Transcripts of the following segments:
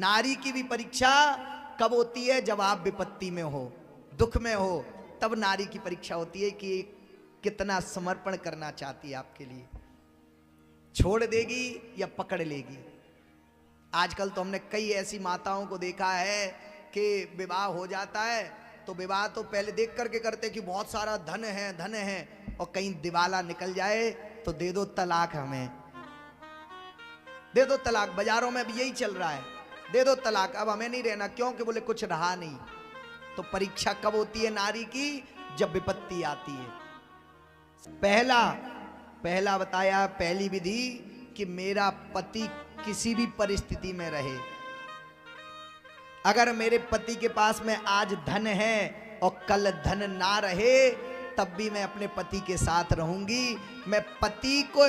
नारी की भी परीक्षा कब होती है? जब आप विपत्ति में हो, दुख में हो, तब नारी की परीक्षा होती है कि कितना समर्पण करना चाहती है आपके लिए, छोड़ देगी या पकड़ लेगी। आजकल तो हमने कई ऐसी माताओं को देखा है कि विवाह हो जाता है तो विवाह तो पहले देख करके करते कि बहुत सारा धन है, और कहीं दिवाला निकल जाए तो दे दो तलाक, हमें दे दो तलाक। बाजारों में भी यही चल रहा है, दे दो तलाक, अब हमें नहीं रहना, क्योंकि बोले कुछ रहा नहीं। तो परीक्षा कब होती है नारी की? जब विपत्ति आती है। पहला बताया, पहली विधि कि मेरा पति किसी भी परिस्थिति में रहे। अगर मेरे पति के पास में आज धन है और कल धन ना रहे, तब भी मैं अपने पति के साथ रहूंगी। मैं पति को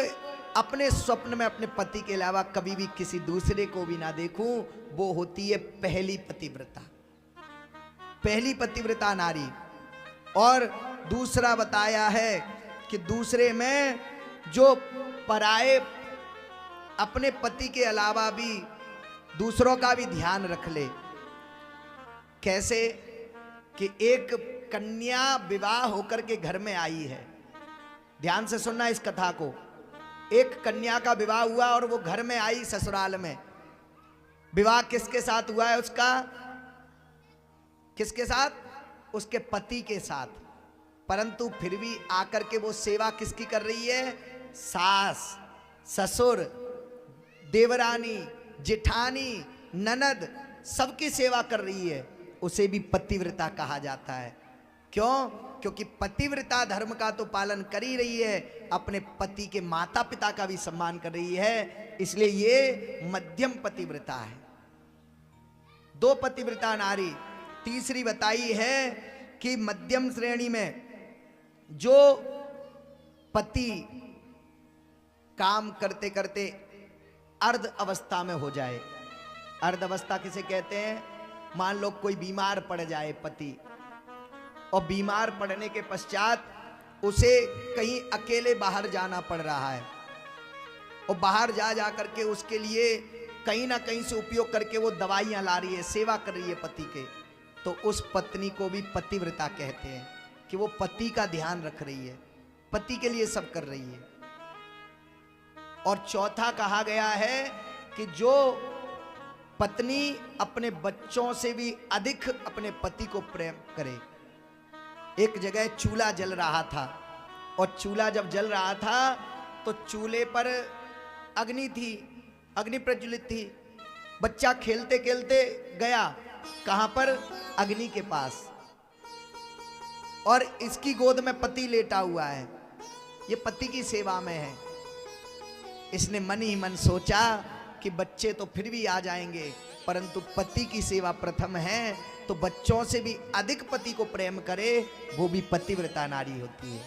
अपने स्वप्न में अपने पति के अलावा कभी भी किसी दूसरे को भी ना देखूं। वो होती है पहली पतिव्रता, पहली पतिव्रता नारी। और दूसरा बताया है कि दूसरे में जो पराए अपने पति के अलावा भी दूसरों का भी ध्यान रख ले। कैसे? कि एक कन्या विवाह होकर के घर में आई है, ध्यान से सुनना इस कथा को। एक कन्या का विवाह हुआ और वो घर में आई ससुराल में। विवाह किसके साथ हुआ है उसका? किसके साथ? उसके पति के साथ। परंतु फिर भी आकर के वो सेवा किसकी कर रही है? सास, ससुर, देवरानी, जेठानी, ननद, सबकी सेवा कर रही है। उसे भी पतिव्रता कहा जाता है। क्यों? क्योंकि पतिव्रता धर्म का तो पालन कर ही रही है, अपने पति के माता पिता का भी सम्मान कर रही है, इसलिए ये मध्यम पतिव्रता है। दो पतिव्रता नारी। तीसरी बताई है कि मध्यम श्रेणी में जो पति काम करते करते अर्ध अवस्था में हो जाए। अर्ध अवस्था किसे कहते हैं? मान लो कोई बीमार पड़ जाए पति, और बीमार पड़ने के पश्चात उसे कहीं अकेले बाहर जाना पड़ रहा है, और बाहर जा करके उसके लिए कहीं ना कहीं से उपयोग करके वो दवाइयां ला रही है, सेवा कर रही है पति के, तो उस पत्नी को भी पतिव्रता कहते हैं कि वो पति का ध्यान रख रही है, पति के लिए सब कर रही है। और चौथा कहा गया है कि जो पत्नी अपने बच्चों से भी अधिक अपने पति को प्रेम करे। एक जगह चूल्हा जल रहा था, और चूल्हा जब जल रहा था तो चूल्हे पर अग्नि थी, अग्नि प्रज्वलित थी। बच्चा खेलते खेलते गया कहां पर? अग्नि के पास, और इसकी गोद में पति लेटा हुआ है, ये पति की सेवा में है। इसने मन ही मन सोचा कि बच्चे तो फिर भी आ जाएंगे, परंतु पति की सेवा प्रथम है, तो बच्चों से भी अधिक पति को प्रेम करे, वो भी पतिव्रता नारी होती है।